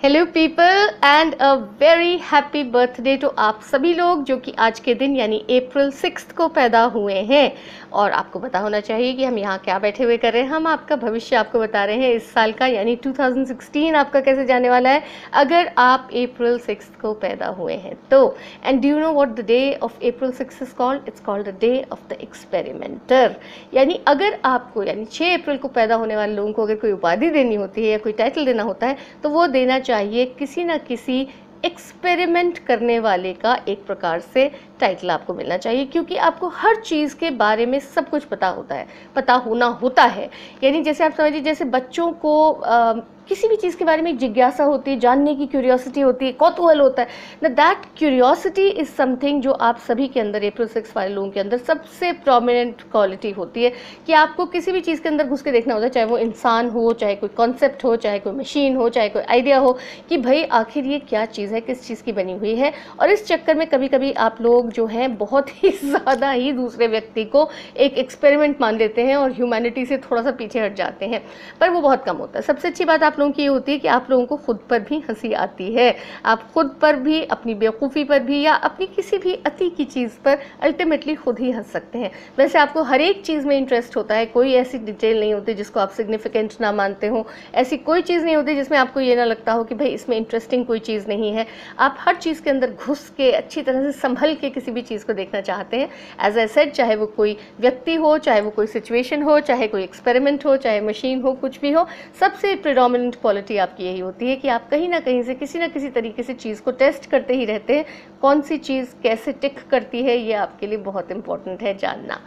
Hello people and a very happy birthday to आप सभी लोग जो कि आज के दिन यानी अप्रैल 6 को पैदा हुए हैं। और आपको पता होना चाहिए कि हम यहाँ क्या बैठे हुए कर रहे हैं। हम आपका भविष्य आपको बता रहे हैं इस साल का यानी 2016 आपका कैसे जाने वाला है अगर आप अप्रैल 6 को पैदा हुए हैं तो। And do you know what the day of April 6 is called? It's called the day of the experimenter. यानी अगर आपको यानी 6 अप्रैल को पैदा होने वाले लोगों को अगर कोई उपाधि देनी होती है या कोई टाइटल देना होता है तो वो देना चाहिए किसी न किसी एक्सपेरिमेंट करने वाले का एक प्रकार से टाइटल आपको मिलना चाहिए, क्योंकि आपको हर चीज़ के बारे में सब कुछ पता होता है, पता होना होता है। यानी जैसे आप समझिए जैसे बच्चों को किसी भी चीज़ के बारे में एक जिज्ञासा होती है, जानने की क्यूरियोसिटी होती है, कौतूहल होता है ना। दैट क्यूरियोसिटी इज़ समथिंग जो आप सभी के अंदर अप्रैल 6 वाले लोगों के अंदर सबसे प्रोमिनेंट क्वालिटी होती है कि आपको किसी भी चीज़ के अंदर घुस के देखना होता है, चाहे वो इंसान हो, चाहे कोई कॉन्सेप्ट हो, चाहे कोई मशीन हो, चाहे कोई आइडिया हो, कि भाई आखिर ये क्या चीज़ है, किस चीज़ की बनी हुई है। और इस चक्कर में कभी कभी आप लोग जो हैं बहुत ही ज़्यादा ही दूसरे व्यक्ति को एक एक्सपेरिमेंट मान लेते हैं और ह्यूमैनिटी से थोड़ा सा पीछे हट जाते हैं, पर वो बहुत कम होता है। सबसे अच्छी बात आप लोगों की ये होती है कि आप लोगों को खुद पर भी हंसी आती है, आप खुद पर भी, अपनी बेवकूफ़ी पर भी या अपनी किसी भी अति की चीज़ पर अल्टीमेटली खुद ही हंस सकते हैं। वैसे आपको हर एक चीज़ में इंटरेस्ट होता है, कोई ऐसी डिटेल नहीं होती जिसको आप सिग्निफिकेंट ना मानते हो, ऐसी कोई चीज़ नहीं होती जिसमें आपको ये ना लगता हो कि भाई इसमें इंटरेस्टिंग कोई चीज़ नहीं है। आप हर चीज़ के अंदर घुस के अच्छी तरह से संभल के किसी भी चीज़ को देखना चाहते हैं। एज आई सेड, चाहे वो कोई व्यक्ति हो, चाहे वो कोई सिचुएशन हो, चाहे कोई एक्सपेरिमेंट हो, चाहे मशीन हो, कुछ भी हो, सबसे प्रिडोमिनेंट क्वालिटी आपकी यही होती है कि आप कहीं ना कहीं से किसी ना किसी तरीके से चीज़ को टेस्ट करते ही रहते हैं। कौन सी चीज़ कैसे टिक करती है ये आपके लिए बहुत इंपॉर्टेंट है जानना।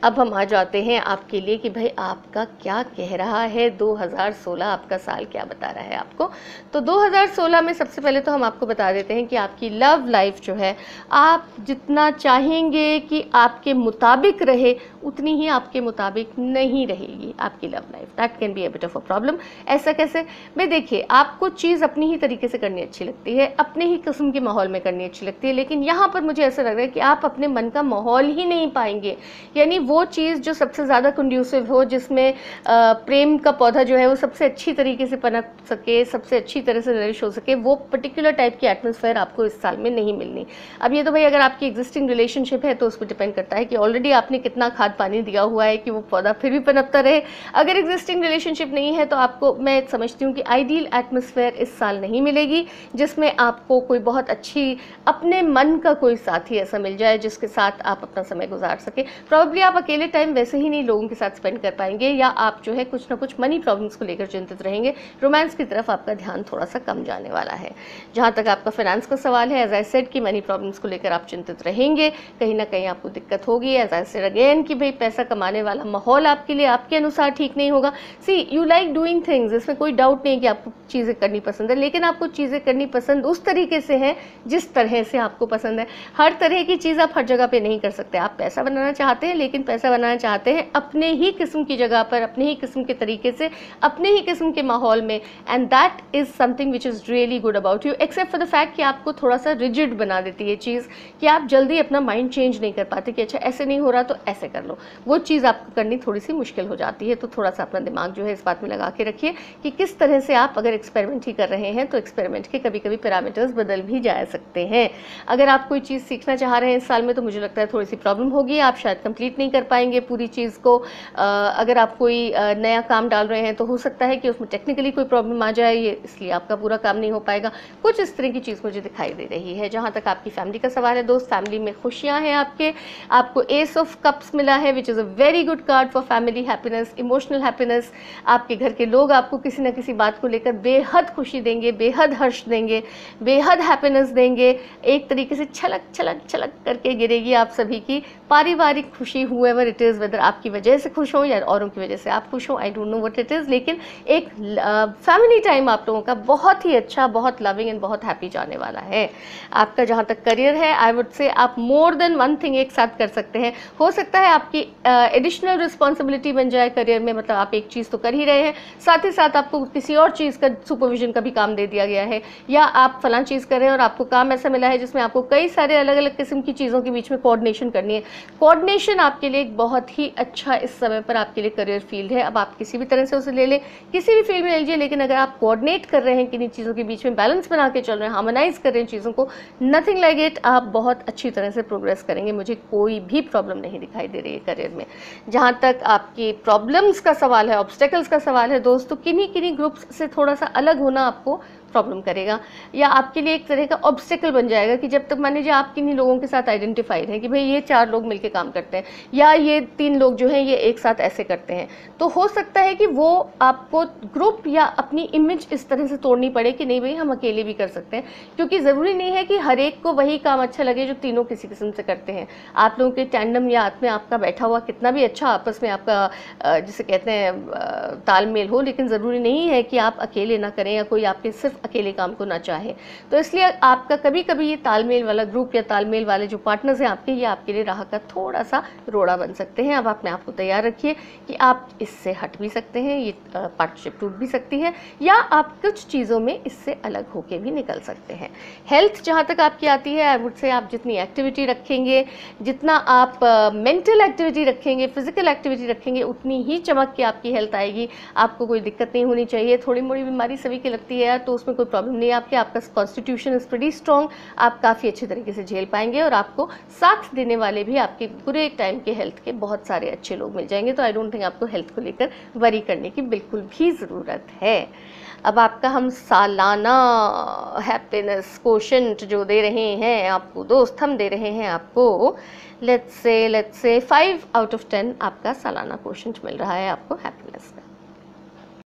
अब हम आ जाते हैं आपके लिए कि भाई आपका क्या कह रहा है, 2016 आपका साल क्या बता रहा है आपको। तो 2016 में सबसे पहले तो हम आपको बता देते हैं कि आपकी लव लाइफ जो है, आप जितना चाहेंगे कि आपके मुताबिक रहे उतनी ही आपके मुताबिक नहीं रहेगी आपकी love life. That can be a bit of a problem. ऐसा कैसे? भाई देखिए, आपको चीज़ अपनी ही तरीके से करनी अच्छी लगती है, अपने ही किस्म के माहौल में करनी अच्छी लगती है, लेकिन यहाँ पर मुझे ऐसा लग रहा है कि आप अपने मन का माहौल ही नहीं पाएंगे। यानी वो चीज़ जो सबसे ज़्यादा कंड्यूसिव हो, जिसमें प्रेम का पौधा जो है वो सबसे अच्छी तरीके से पनप सके, सबसे अच्छी तरह से नरिश हो सके, वो पर्टिकुलर टाइप की एटमॉस्फेयर आपको इस साल में नहीं मिलनी। अब ये तो भाई अगर आपकी एग्जिस्टिंग रिलेशनशिप है तो उस पर डिपेंड करता है कि ऑलरेडी आपने कितना खाद पानी दिया हुआ है कि वो पौधा फिर भी पनपता रहे। अगर एग्जिस्टिंग रिलेशनशिप नहीं है तो आपको, मैं समझती हूँ कि आइडियल एटमॉस्फेयर इस साल नहीं मिलेगी जिसमें आपको कोई बहुत अच्छी अपने मन का कोई साथी ऐसा मिल जाए जिसके साथ आप अपना समय गुजार सके। प्रॉब्ली आप अकेले टाइम वैसे ही नहीं लोगों के साथ स्पेंड कर पाएंगे, या आप जो है कुछ ना कुछ मनी प्रॉब्लम्स को लेकर चिंतित रहेंगे। रोमांस की तरफ आपका ध्यान थोड़ा सा कम जाने वाला है। जहाँ तक आपका फाइनेंस का सवाल है, एज आई सेड कि मनी प्रॉब्लम्स को लेकर आप चिंतित रहेंगे, कहीं ना कहीं आपको दिक्कत होगी। एज आई सेड अगेन कि भाई पैसा कमाने वाला माहौल आपके लिए आपके अनुसार ठीक नहीं होगा। सी यू लाइक डूइंग थिंग्स, इसमें कोई डाउट नहीं कि आपको चीज़ें करनी पसंद है, लेकिन आपको चीज़ें करनी पसंद उस तरीके से है जिस तरह से आपको पसंद है। हर तरह की चीज़ आप हर जगह पे नहीं कर सकते। आप पैसा बनाना चाहते हैं, लेकिन पैसा बनाना चाहते हैं अपने ही किस्म की जगह पर, अपने ही किस्म के तरीके से, अपने ही किस्म के माहौल में। And that is something which is really good about you, except for the fact कि आपको थोड़ा सा रिजिड बना देती है चीज़, कि आप जल्दी अपना माइंड चेंज नहीं कर पाते कि अच्छा ऐसे नहीं हो रहा तो ऐसे कर लो। वो चीज़ आपको करनी थोड़ी सी मुश्किल हो जाती है। तो थोड़ा सा अपना दिमाग जो है इस बात में लगा के रखिए कि किस तरह से आप अगर एक्सपेरिमेंट ही कर रहे हैं तो एक्सपेरिमेंट के कभी कभी पैरामीटर्स बदल भी जा सकते हैं। अगर आप कोई चीज़ सीखना चाह रहे हैं इस साल में तो मुझे लगता है थोड़ी सी प्रॉब्लम होगी, आप शायद कंप्लीट नहीं कर पाएंगे पूरी चीज़ को। अगर आप कोई नया काम डाल रहे हैं तो हो सकता है कि उसमें टेक्निकली कोई प्रॉब्लम आ जाए, ये इसलिए आपका पूरा काम नहीं हो पाएगा। कुछ इस तरह की चीज़ मुझे दिखाई दे रही है। जहाँ तक आपकी फैमिली का सवाल है दोस्त, फैमिली में खुशियाँ हैं आपको एस ऑफ कप्स मिला है which is a very good card for family happiness, emotional happiness. आपके घर के लोग आपको किसी न किसी बात को लेकर बेहद खुशी देंगे, बेहद हर्ष देंगे, बेहद हैप्पीनेस देंगे। एक तरीके से छलक छलक छलक करके गिरेगी आप सभी की पारिवारिक खुशी, हुएवर इट इज़, वेदर आपकी वजह से खुश हो या औरों की वजह से आप खुश हो, I don't know what it is, लेकिन एक फैमिली टाइम आप लोगों का बहुत ही अच्छा, बहुत लविंग एंड बहुत हैप्पी जाने वाला है। आपका जहाँ तक करियर है, आई वुड से आप मोर देन वन थिंग एक साथ कर सकते हैं। हो सकता है आप आपकी एडिशनल रिस्पॉन्सिबिलिटी बन जाए करियर में, मतलब आप एक चीज़ तो कर ही रहे हैं, साथ ही साथ आपको किसी और चीज़ का सुपरविजन का भी काम दे दिया गया है, या आप फलां चीज़ कर रहे हैं और आपको काम ऐसा मिला है जिसमें आपको कई सारे अलग अलग किस्म की चीज़ों के बीच में कोऑर्डिनेशन करनी है। कोऑर्डिनेशन आपके लिए एक बहुत ही अच्छा इस समय पर आपके लिए करियर फील्ड है। अब आप किसी भी तरह से उसे ले लें, किसी भी फील्ड में ले लीजिए, लेकिन अगर आप कोऑर्डिनेट कर रहे हैं किन्हीं चीज़ों के बीच में, बैलेंस बना के चल रहे हैं, हार्मोनाइज कर रहे हैं चीज़ों को, नथिंग लाइक इट, आप बहुत अच्छी तरह से प्रोग्रेस करेंगे। मुझे कोई भी प्रॉब्लम नहीं दिखाई दे रही है करियर में। जहाँ तक आपकी प्रॉब्लम्स का सवाल है, ऑब्स्टेकल्स का सवाल है दोस्तों, किन्हीं किन्हीं ग्रुप्स से थोड़ा सा अलग होना आपको प्रॉब्लम करेगा, या आपके लिए एक तरह का ऑब्स्टेकल बन जाएगा कि जब तक मान लीजिए आप किन्हीं लोगों के साथ आइडेंटिफाइड हैं कि भाई ये 4 लोग मिलकर काम करते हैं, या ये 3 लोग जो हैं ये एक साथ ऐसे करते हैं, तो हो सकता है कि वो आपको ग्रुप या अपनी इमेज इस तरह से तोड़नी पड़े कि नहीं भाई हम अकेले भी कर सकते हैं, क्योंकि ज़रूरी नहीं है कि हर एक को वही काम अच्छा लगे जो तीनों किसी किस्म से करते हैं। आप लोगों के टैंडम या में आपका बैठा हुआ कितना भी अच्छा आपस में आपका जिसे कहते हैं तालमेल हो, लेकिन ज़रूरी नहीं है कि आप अकेले ना करें या कोई आपके सिर्फ अकेले काम को ना चाहे। तो इसलिए आपका कभी कभी ये तालमेल वाला ग्रुप या तालमेल वाले जो पार्टनर्स हैं आपके, ये आपके लिए राह का थोड़ा सा रोड़ा बन सकते हैं। अब अपने आप को तैयार रखिए कि आप इससे हट भी सकते हैं, ये पार्टनरशिप टूट भी सकती है, या आप कुछ चीज़ों में इससे अलग होके भी निकल सकते हैं। हेल्थ जहाँ तक आपकी आती है, आई वुड से आप जितनी एक्टिविटी रखेंगे, जितना आप मेंटल एक्टिविटी रखेंगे, फिजिकल एक्टिविटी रखेंगे, उतनी ही चमक के आपकी हेल्थ आएगी। आपको कोई दिक्कत नहीं होनी चाहिए। थोड़ी मोड़ी बीमारी सभी की लगती है यार, तो उसमें कोई प्रॉब्लम नहीं है आपके, आपका कॉन्स्टिट्यूशन इज़ प्रीटी स्ट्रॉन्ग, आप काफ़ी अच्छे तरीके से झेल पाएंगे, और आपको साथ देने वाले भी आपके बुरे टाइम के हेल्थ के बहुत सारे अच्छे लोग मिल जाएंगे। तो आई डोंट थिंक आपको हेल्थ को लेकर वरी करने की बिल्कुल भी ज़रूरत है। अब आपका हम सालाना हैप्पीनेस कोशेंट जो दे रहे हैं आपको दोस्त, हम दे रहे हैं आपको लेट्स से 5 आउट ऑफ 10 आपका सालाना कोशेंट मिल रहा है आपको हैप्पीनेस में।